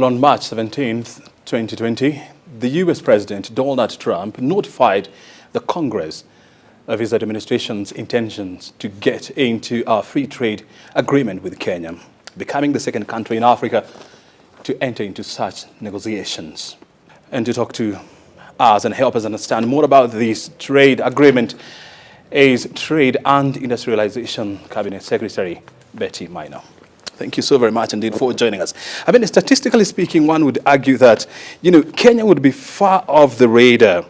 Well, on March 17th, 2020, the US President Donald Trump notified the Congress of his administration's intentions to get into a free trade agreement with Kenya, becoming the second country in Africa to enter into such negotiations. And to talk to us and help us understand more about this trade agreement is Trade and Industrialization Cabinet Secretary Betty Maina. Thank you so very much indeed for joining us. I mean, statistically speaking, one would argue that, Kenya would be far off the radar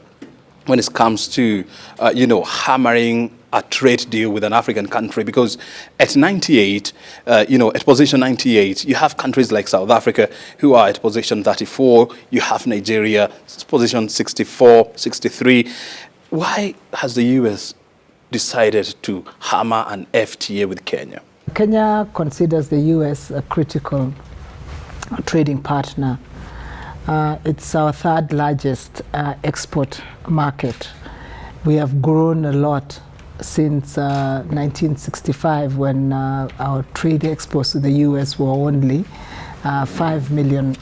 when it comes to, hammering a trade deal with an African country, because at 98, at position 98, you have countries like South Africa who are at position 34. You have Nigeria, position 64, 63. Why has the U.S. decided to hammer an FTA with Kenya? Kenya considers the U.S. a critical trading partner. It's our third largest export market. We have grown a lot since 1965, when our trade exports to the U.S. were only $5 million.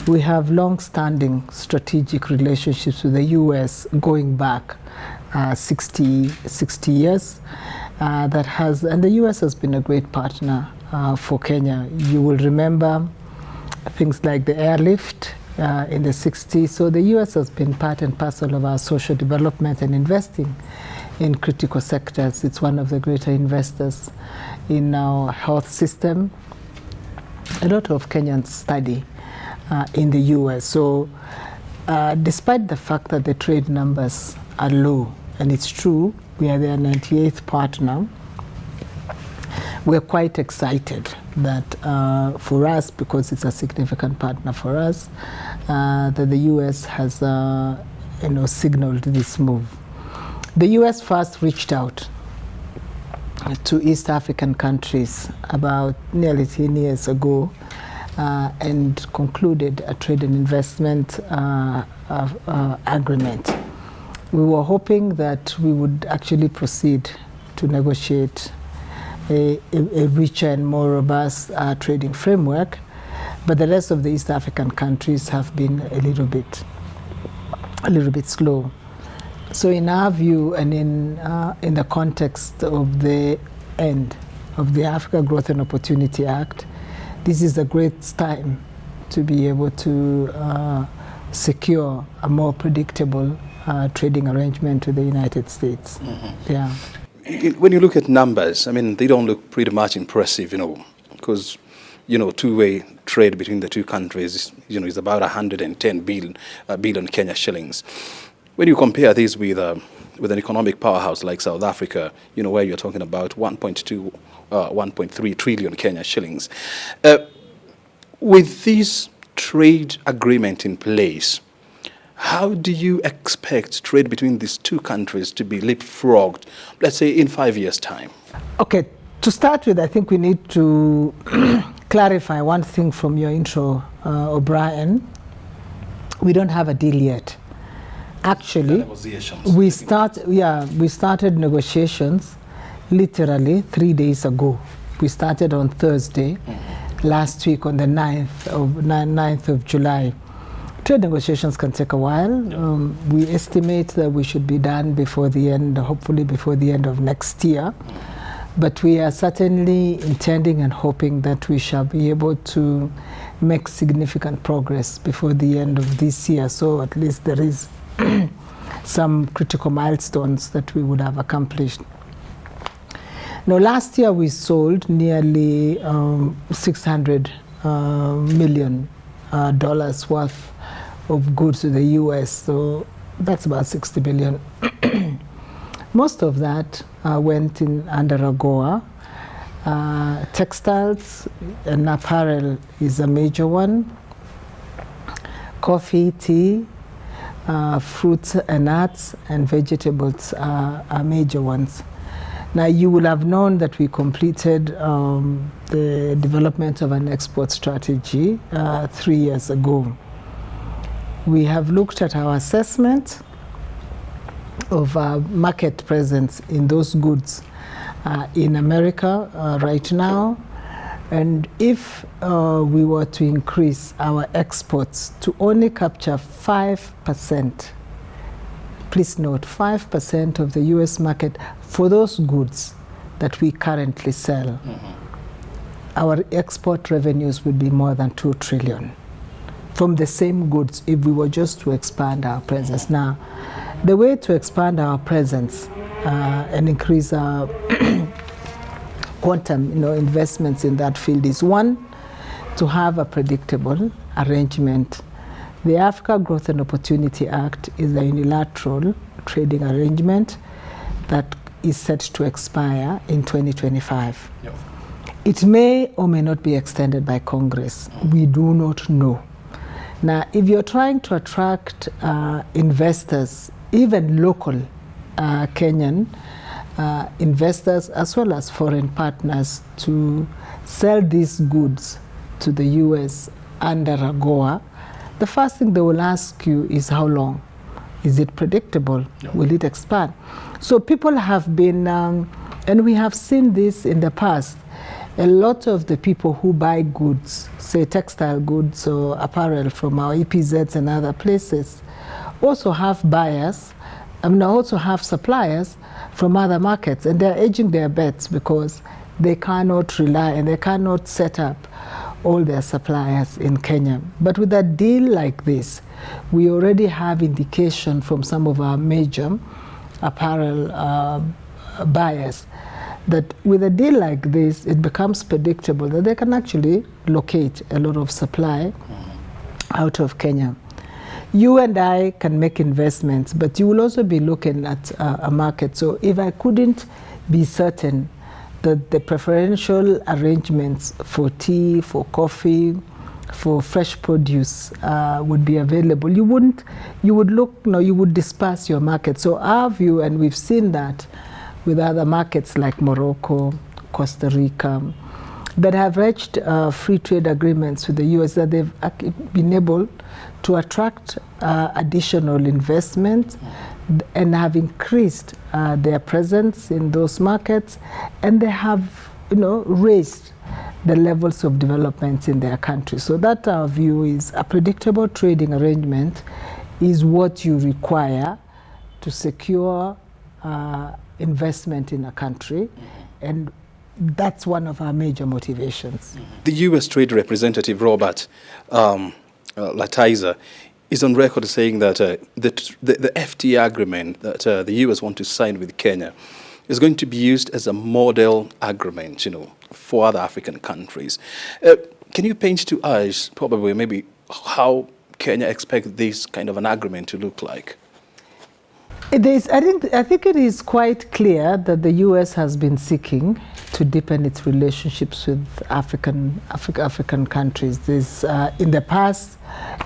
We have long-standing strategic relationships with the U.S. going back 60 years. And the U.S. has been a great partner for Kenya. You will remember things like the airlift in the 60s. So the U.S. has been part and parcel of our social development and investing in critical sectors. It's one of the greater investors in our health system. A lot of Kenyans study in the U.S. So despite the fact that the trade numbers are low, and it's true, we are their 98th partner, we're quite excited that for us, because it's a significant partner for us, that the U.S. has signaled this move. The U.S. first reached out to East African countries about nearly 10 years ago and concluded a trade and investment agreement. We were hoping that we would actually proceed to negotiate a richer and more robust trading framework, but the rest of the East African countries have been a little bit slow. So in our view, and in the context of the end of the Africa Growth and Opportunity Act, this is a great time to be able to secure a more predictable trading arrangement with the United States. Mm-hmm. Yeah. When you look at numbers, I mean, they don't look pretty much impressive, because, two-way trade between the two countries, is about 110 billion Kenya shillings. When you compare this with an economic powerhouse like South Africa, where you're talking about 1.3 trillion Kenya shillings. With this trade agreement in place, how do you expect trade between these two countries to be leapfrogged, let's say, in 5 years' time? Okay, to start with, I think we need to clarify one thing from your intro, O'Brien. We don't have a deal yet. Actually, we started negotiations literally 3 days ago. We started on Thursday, last week on the 9th of July. Trade negotiations can take a while. We estimate that we should be done before the end, hopefully before the end of next year. But we are certainly intending and hoping that we shall be able to make significant progress before the end of this year. So at least there is some critical milestones that we would have accomplished. Now, last year we sold nearly $600 million worth of goods to the U.S., so that's about 60 billion. Most of that went in under AGOA. Textiles and apparel is a major one. Coffee, tea, fruits and nuts and vegetables are major ones. Now, you will have known that we completed the development of an export strategy 3 years ago. We have looked at our assessment of our market presence in those goods in America right now, And if we were to increase our exports to only capture 5%, please note 5% of the US market for those goods that we currently sell, our export revenues would be more than 2 trillion from the same goods if we were just to expand our presence. Now, the way to expand our presence and increase our quantum, investments in that field is, one, to have a predictable arrangement. The Africa Growth and Opportunity Act is a unilateral trading arrangement that is set to expire in 2025. Yep. It may or may not be extended by Congress. We do not know. Now, if you're trying to attract investors, even local Kenyan investors as well as foreign partners, to sell these goods to the US under AGOA, the first thing they will ask you is how long? Is it predictable? Yep. Will it expand? So people have been, and we have seen this in the past, a lot of the people who buy goods, say textile goods or apparel from our EPZs and other places, also have buyers, also have suppliers from other markets, and they're hedging their bets because they cannot rely and they cannot set up all their suppliers in Kenya. But with a deal like this, we already have indication from some of our major apparel buyers that with a deal like this, it becomes predictable that they can actually locate a lot of supply out of Kenya. You and I can make investments, but you will also be looking at a market. So if I couldn't be certain that the preferential arrangements for tea, for coffee, for fresh produce would be available, you would disperse your market. So our view, and we've seen that with other markets like Morocco, Costa Rica, that have reached free trade agreements with the US, that they've been able to attract additional investment and have increased their presence in those markets, and they have, raised the levels of development in their country. So that our view is a predictable trading arrangement is what you require to secure investment in a country, and that's one of our major motivations. The U.S. Trade Representative Robert Lighthizer is on record saying that the FTA agreement that the U.S. want to sign with Kenya is going to be used as a model agreement, for other African countries. Can you paint to us probably maybe how Kenya expects this kind of an agreement to look like? It is. I think it is quite clear that the U.S. has been seeking to deepen its relationships with African countries. This, in the past,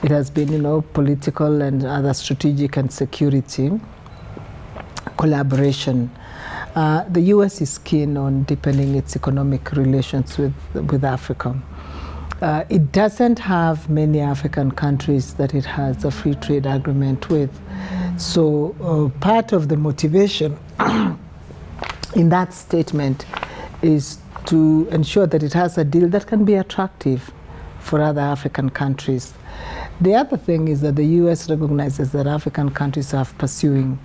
it has been, political and other strategic and security collaboration. The U.S. is keen on deepening its economic relations with Africa. It doesn't have many African countries that it has a free trade agreement with. So part of the motivation in that statement is to ensure that it has a deal that can be attractive for other African countries. The other thing is that the U.S. recognizes that African countries are pursuing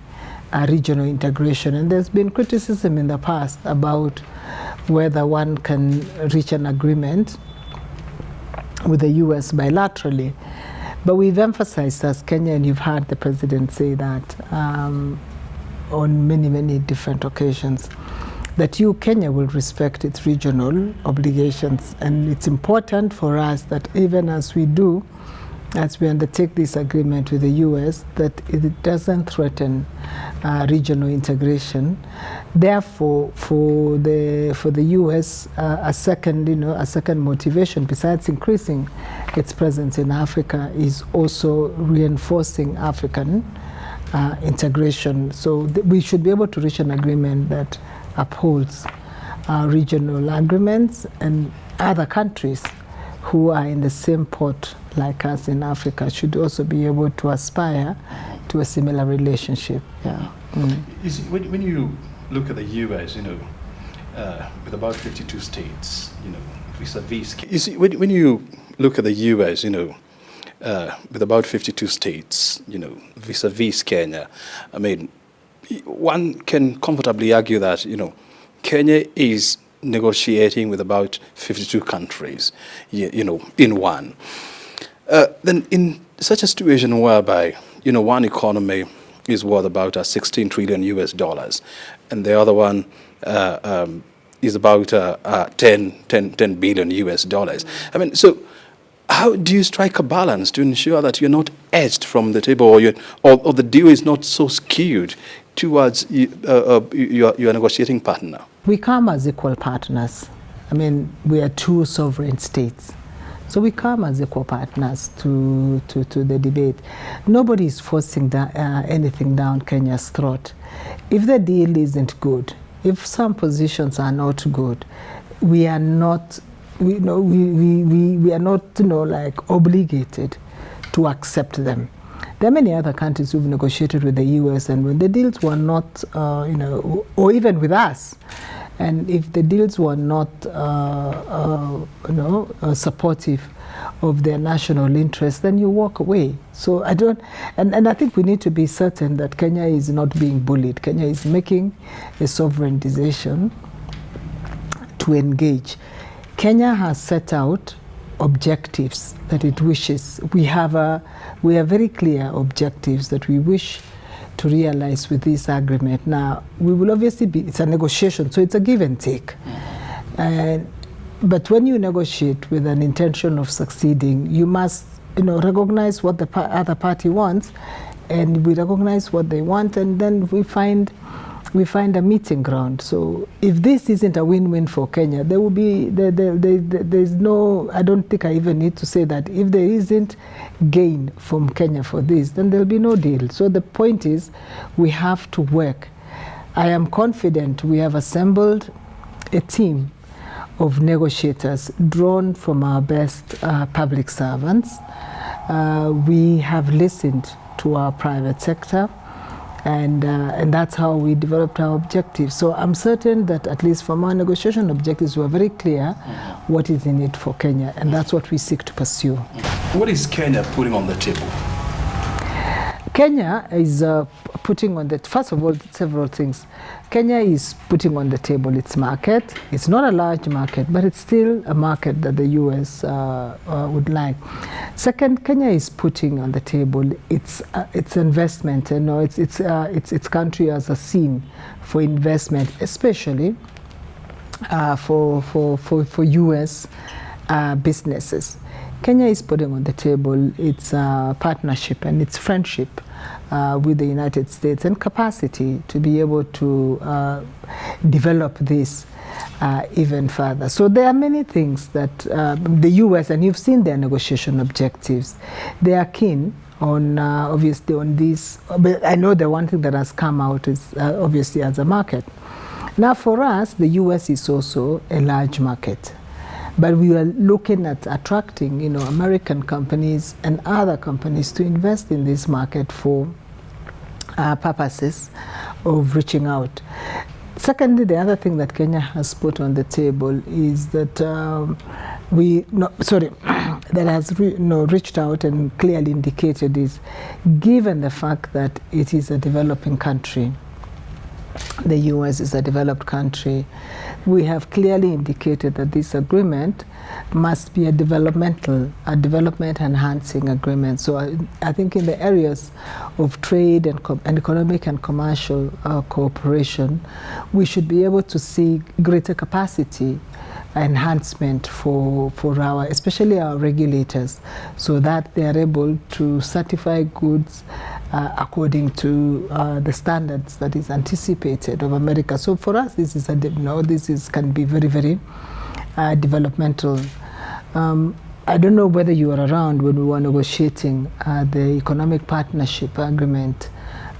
regional integration, and there's been criticism in the past about whether one can reach an agreement with the U.S. bilaterally. But we've emphasized as Kenya, and you've heard the president say that on many, many different occasions, that Kenya will respect its regional obligations. And it's important for us that even as we undertake this agreement with the U.S., that it doesn't threaten regional integration. Therefore, for the U.S., a second motivation besides increasing its presence in Africa is also reinforcing African integration. So we should be able to reach an agreement that upholds regional agreements, and other countries who are in the same port like us in Africa should also be able to aspire to a similar relationship. Yeah. When you look at the U.S., with about 52 states, vis-a-vis? You see, when you look at the US, with about 52 states, vis-a-vis Kenya, I mean, one can comfortably argue that, Kenya is negotiating with about 52 countries, in one. Then in such a situation whereby, one economy is worth about 16 trillion US dollars, and the other one is about 10 billion US dollars. I mean, so how do you strike a balance to ensure that you're not edged from the table, or the deal is not so skewed towards your negotiating partner? We come as equal partners. I mean, we are two sovereign states. So we come as equal partners to the debate. Nobody is forcing anything down Kenya's throat. If the deal isn't good, if some positions are not good, we are not, we are not, like obligated to accept them. There are many other countries who've negotiated with the US, and when the deals were not, or even with us, and if the deals were not, supportive of their national interest, then you walk away. So I don't, and I think we need to be certain that Kenya is not being bullied. Kenya is making a sovereign decision to engage. Kenya has set out objectives that it wishes. We have very clear objectives that we wish to realize with this agreement. Now, we will obviously it's a negotiation, so it's a give and take. But when you negotiate with an intention of succeeding, you must, recognize what the other party wants, and we recognize what they want, and then we find a meeting ground. So if this isn't a win-win for Kenya, there will be, there's no, I don't think I even need to say that. If there isn't gain from Kenya for this, then there'll be no deal. So the point is, we have to work. I am confident we have assembled a team of negotiators drawn from our best public servants. We have listened to our private sector, and that's how we developed our objectives. So I'm certain that at least from our negotiation objectives, we are very clear what is in it for Kenya, and that's what we seek to pursue. What is Kenya putting on the table? Kenya is putting on the, first of all, several things. Kenya is putting on the table its market. It's not a large market, but it's still a market that the US would like. Second, Kenya is putting on the table its investment. Its country as a scene for investment, especially for US businesses. Kenya is putting on the table its partnership and its friendship with the United States and capacity to be able to develop this even further. So there are many things that the US, and you've seen their negotiation objectives, they are keen on, obviously, on this. But I know the one thing that has come out is obviously as a market. Now for us, the US is also a large market. But we are looking at attracting, American companies and other companies to invest in this market for purposes of reaching out. Secondly, the other thing that Kenya has put on the table is that that has reached out and clearly indicated is, given the fact that it is a developing country, the US is a developed country, we have clearly indicated that this agreement must be a development enhancing agreement. So I think in the areas of trade and economic and commercial cooperation, we should be able to see greater capacity enhancement for our, especially our regulators, so that they are able to certify goods according to the standards that is anticipated of America. So for us, this is can be very, very developmental. I don't know whether you were around when we were negotiating the economic partnership agreement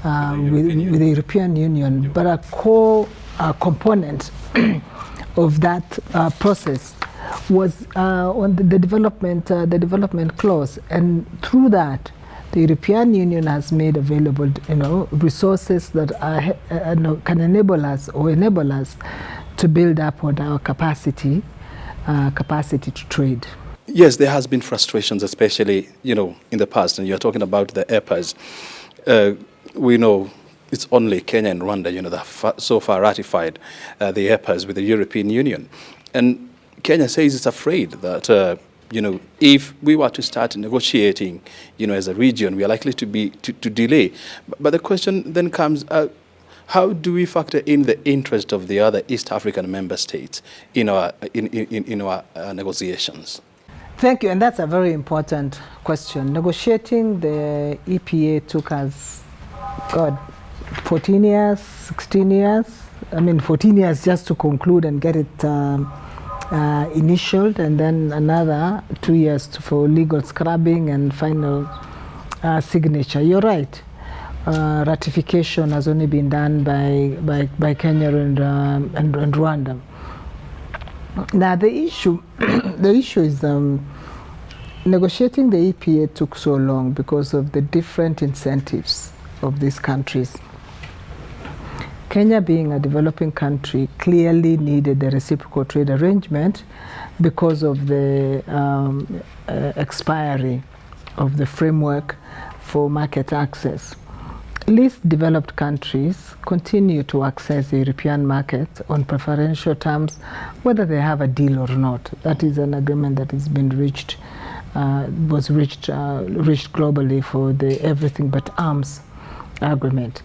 with the European Union, but a core component of that process was on the development clause, and through that, the European Union has made available, resources that can enable us to build up on our capacity capacity to trade. Yes, there has been frustrations, especially, in the past, and you're talking about the EPAs. We know it's only Kenya and Rwanda, that have so far ratified the EPAs with the European Union. And Kenya says it's afraid that, if we were to start negotiating, as a region, we are likely to delay. But the question then comes, how do we factor in the interest of the other East African member states in our negotiations? Thank you, and that's a very important question. Negotiating the EPA took us, 14 years, 16 years. 14 years just to conclude and get it initialed, and then another 2 years for legal scrubbing and final signature. You're right. Ratification has only been done by Kenya and Rwanda. Now the issue is negotiating the EPA took so long because of the different incentives of these countries. Kenya, being a developing country, clearly needed the reciprocal trade arrangement because of the expiry of the framework for market access. Least developed countries continue to access the European market on preferential terms, whether they have a deal or not. That is an agreement that has been reached globally for the everything but arms agreement.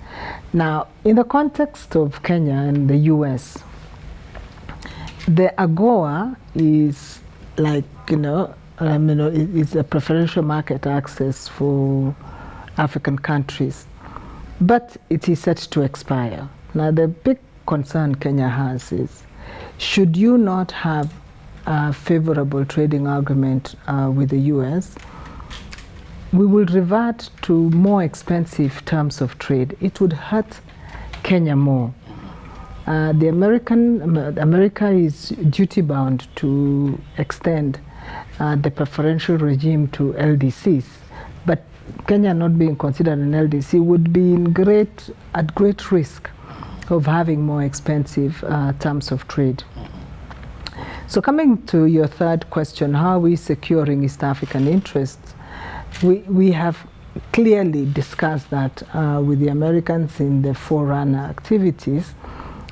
Now, in the context of Kenya and the US, the AGOA is like, it's a preferential market access for African countries. But it is set to expire. Now, the big concern Kenya has is, should you not have a favorable trading agreement with the US, we will revert to more expensive terms of trade. It would hurt Kenya more. America is duty-bound to extend the preferential regime to LDCs. But Kenya not being considered an LDC would be at great risk of having more expensive terms of trade. So coming to your third question, how are we securing East African interests? We have clearly discussed that with the Americans in the Forerunner activities,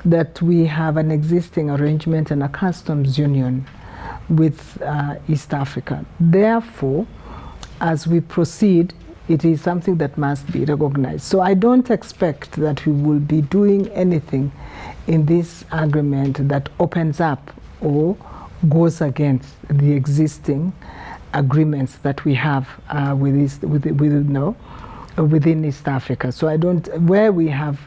that we have an existing arrangement and a customs union with East Africa. Therefore, as we proceed, it is something that must be recognized. So I don't expect that we will be doing anything in this agreement that opens up or goes against the existing agreements that we have within East Africa. So where we have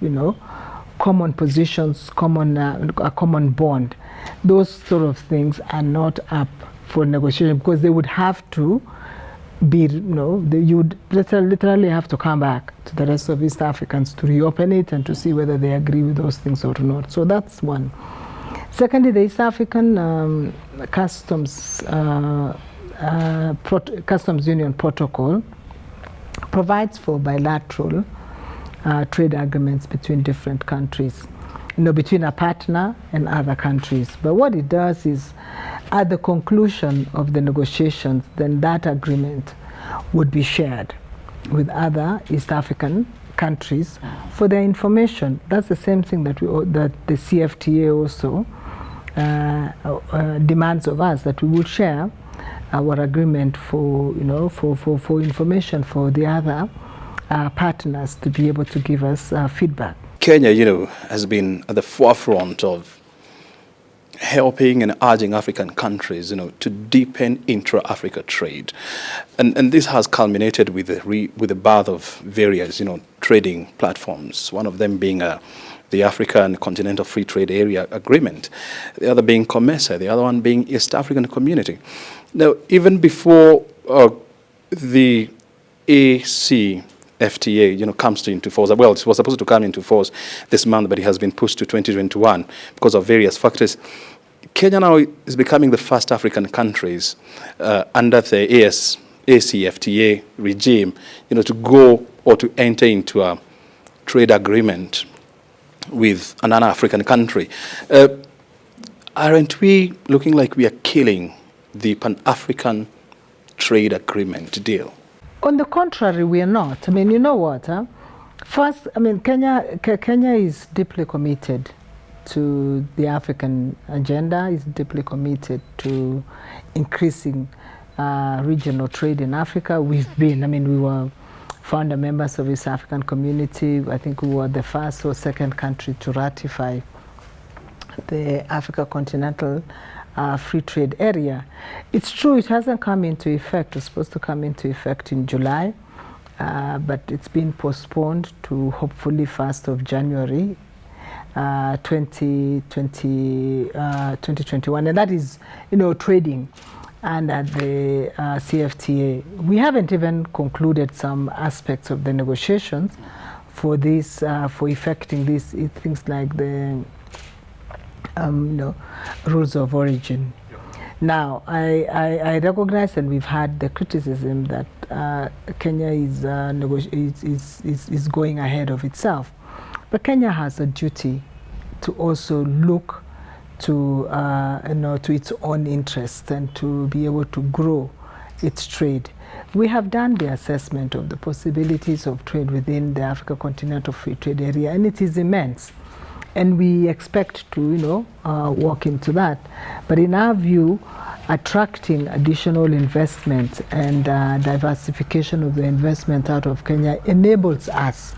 common positions, a common bond, those sort of things are not up for negotiation, because they would have to be, you would literally have to come back to the rest of East Africans to reopen it and to see whether they agree with those things or not. So that's one. Secondly, the East African Customs Union Protocol provides for bilateral trade agreements between different countries, between a partner and other countries. But what it does is, at the conclusion of the negotiations, then that agreement would be shared with other East African countries for their information. That's the same thing that the CFTA also demands of us, that we will share our agreement for information for the other partners to be able to give us feedback. Kenya, has been at the forefront of helping and urging African countries, to deepen intra-Africa trade, and this has culminated with the birth of various, trading platforms. One of them being the African Continental Free Trade Area Agreement, the other being COMESA, the other one being East African Community. Now, even before the ACFTA, comes into force, well, it was supposed to come into force this month, but it has been pushed to 2021 because of various factors. Kenya now is becoming the first African countries under the ACFTA regime, to go or to enter into a trade agreement with another African country. Aren't we looking like we are killing the Pan-African trade agreement deal? On the contrary, we are not. I mean, you know what? First, I mean, Kenya is deeply committed to the African agenda, is deeply committed to increasing regional trade in Africa. We were founder members of East African Community. I think we were the first or second country to ratify the Africa Continental Free Trade Area. It's true it hasn't come into effect. It's supposed to come into effect in July, but it's been postponed to hopefully 1st of January 2021, and that is, trading under the CFTA. We haven't even concluded some aspects of the negotiations for this, for effecting these things like the rules of origin. Now, I recognize, and we've had the criticism that Kenya is going ahead of itself, but Kenya has a duty to also look to to its own interests and to be able to grow its trade. We have done the assessment of the possibilities of trade within the Africa Continental Free Trade Area, and it is immense. And we expect to, walk into that. But in our view, attracting additional investment and diversification of the investment out of Kenya enables us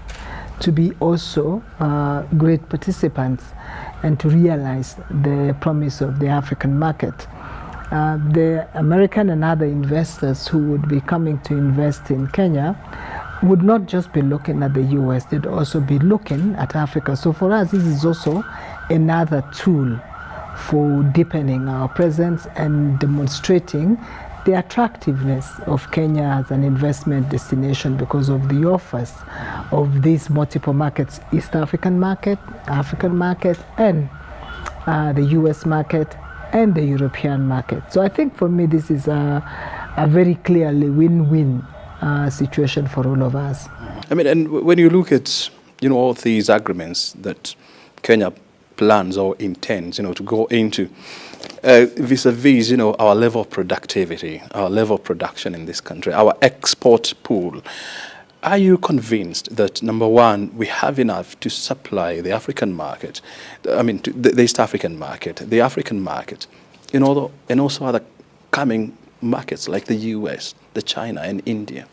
to be also great participants and to realize the promise of the African market. The American and other investors who would be coming to invest in Kenya would not just be looking at the US, they'd also be looking at Africa. So for us, this is also another tool for deepening our presence and demonstrating the attractiveness of Kenya as an investment destination because of the offers of these multiple markets: East African market, African market, and the US market, and the European market. So I think for me, this is a very clearly win-win situation for all of us. I mean, and when you look at, all these agreements that Kenya plans or intends, to go into, vis-a-vis, our level of productivity, our level of production in this country, our export pool, are you convinced that, number one, we have enough to supply the African market, the East African market, the African market, and also other coming markets like the US, the China, and India?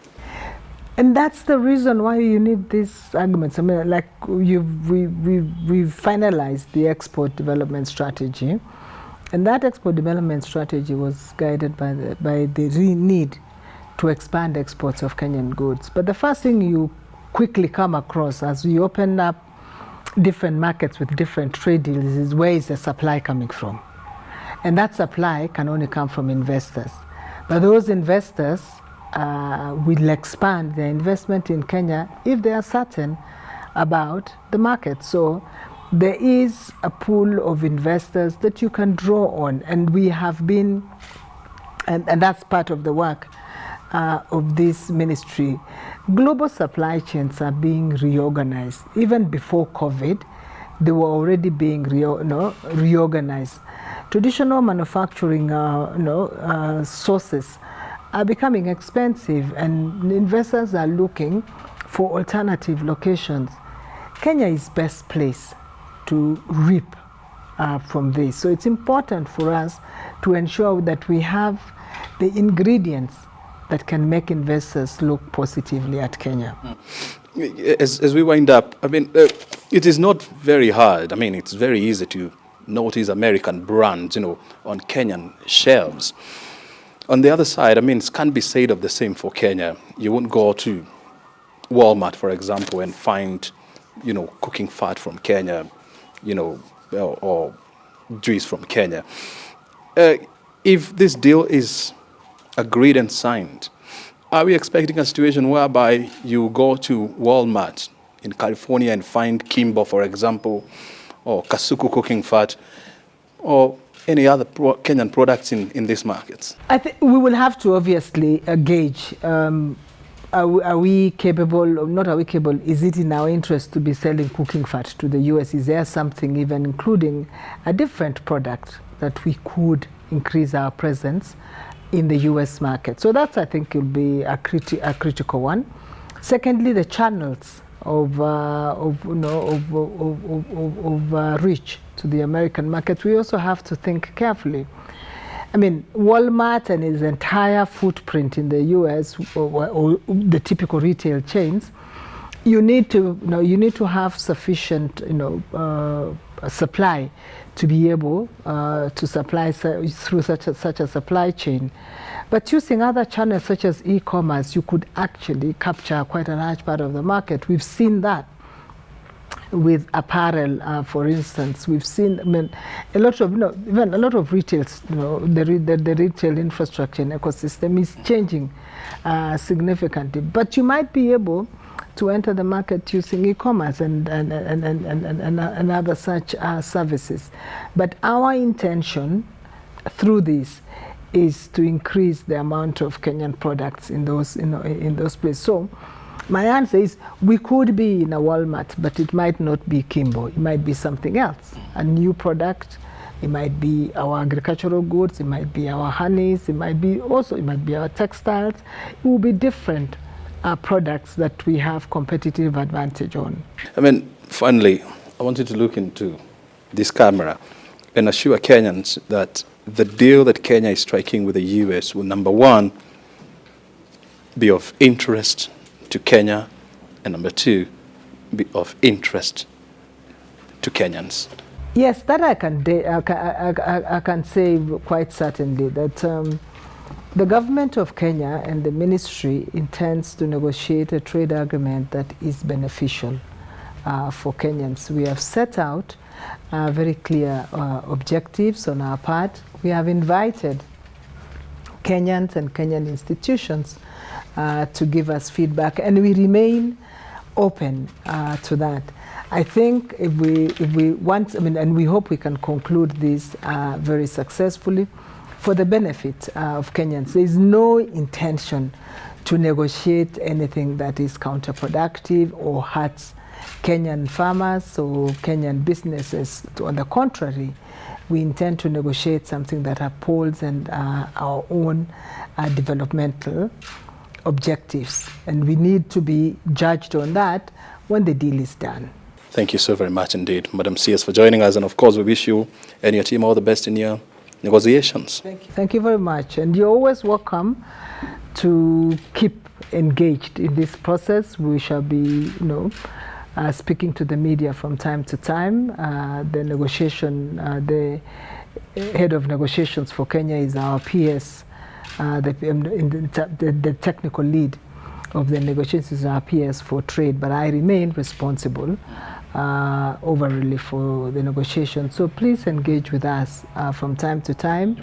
And that's the reason why you need these arguments. I mean, like we've finalized the export development strategy, and that export development strategy was guided by the need to expand exports of Kenyan goods. But the first thing you quickly come across as we open up different markets with different trade deals is, where is the supply coming from? And that supply can only come from investors. But those investors will expand their investment in Kenya if they are certain about the market. So there is a pool of investors that you can draw on, and we have been, and that's part of the work of this ministry. Global supply chains are being reorganized. Even before COVID, they were already being reorganized. Traditional manufacturing sources are becoming expensive, and investors are looking for alternative locations. Kenya is best placed to reap from this. So it's important for us to ensure that we have the ingredients that can make investors look positively at Kenya. As we wind up, it is not very hard. It's very easy to notice American brands, on Kenyan shelves. On the other side, it can't be said of the same for Kenya. You won't go to Walmart, for example, and find, cooking fat from Kenya, or juice from Kenya. If this deal is agreed and signed, are we expecting a situation whereby you go to Walmart in California and find Kimbo, for example, or Kasuku cooking fat, or any other Kenyan products in these markets? I think we will have to obviously gauge, are we capable, or not are we capable, is it in our interest to be selling cooking fat to the US? Is there something even including a different product that we could increase our presence in the US market. So that's, I think, will be a critical one. Secondly, the channels of reach to the American market. We also have to think carefully. I mean, Walmart and its entire footprint in the US, or the typical retail chains, you need to have sufficient supply to be able to supply through such a supply chain. But using other channels such as e-commerce, you could actually capture quite a large part of the market. We've seen that with apparel, for instance. We've seen, I mean, a lot of, even a lot of retails, the retail infrastructure and ecosystem is changing significantly. But you might be able to enter the market using e-commerce and other such services. But our intention through this is to increase the amount of Kenyan products in those places. So my answer is we could be in a Walmart, but it might not be Kimbo. It might be something else, a new product. It might be our agricultural goods. It might be our honeys. It might be our textiles. It will be different products that we have competitive advantage on. I mean, finally, I want you to look into this camera and assure Kenyans that the deal that Kenya is striking with the US will, number one, be of interest to Kenya, and number two, be of interest to Kenyans. Yes, that I can say quite certainly that the government of Kenya and the ministry intends to negotiate a trade agreement that is beneficial for Kenyans. We have set out very clear objectives on our part. We have invited Kenyans and Kenyan institutions to give us feedback, and we remain open to that. I think if we want, and we hope we can conclude this very successfully for the benefit of Kenyans. There is no intention to negotiate anything that is counterproductive or hurts Kenyan farmers or Kenyan businesses. On the contrary, we intend to negotiate something that upholds our own developmental objectives, and we need to be judged on that when the deal is done. Thank you so very much indeed, Madam CS, for joining us, and of course we wish you and your team all the best in your negotiations. Thank you. Thank you very much, and you're always welcome to keep engaged in this process. We shall be, speaking to the media from time to time. The head of negotiations for Kenya is our PS. The technical lead of the negotiations is our PS for trade, but I remain responsible overall for the negotiations. So please engage with us from time to time,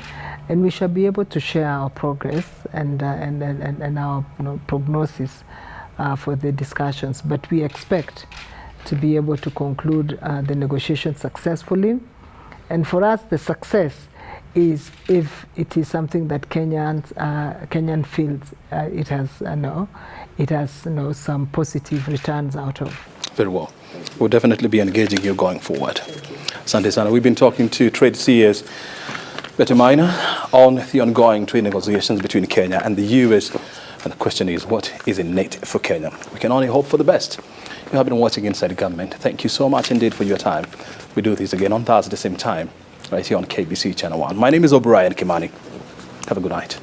and we shall be able to share our progress and our prognosis for the discussions. But we expect to be able to conclude the negotiations successfully, and for us the success is if it is something that Kenyan feels it has some positive returns out of. Very well. We'll definitely be engaging you going forward. Asante sana. We've been talking to trade CS Betty Maina on the ongoing trade negotiations between Kenya and the US. And the question is, what is in it for Kenya? We can only hope for the best. You have been watching Inside Government. Thank you so much indeed for your time. We do this again on Thursday, same time, right here on KBC Channel 1. My name is O'Brien Kimani. Have a good night.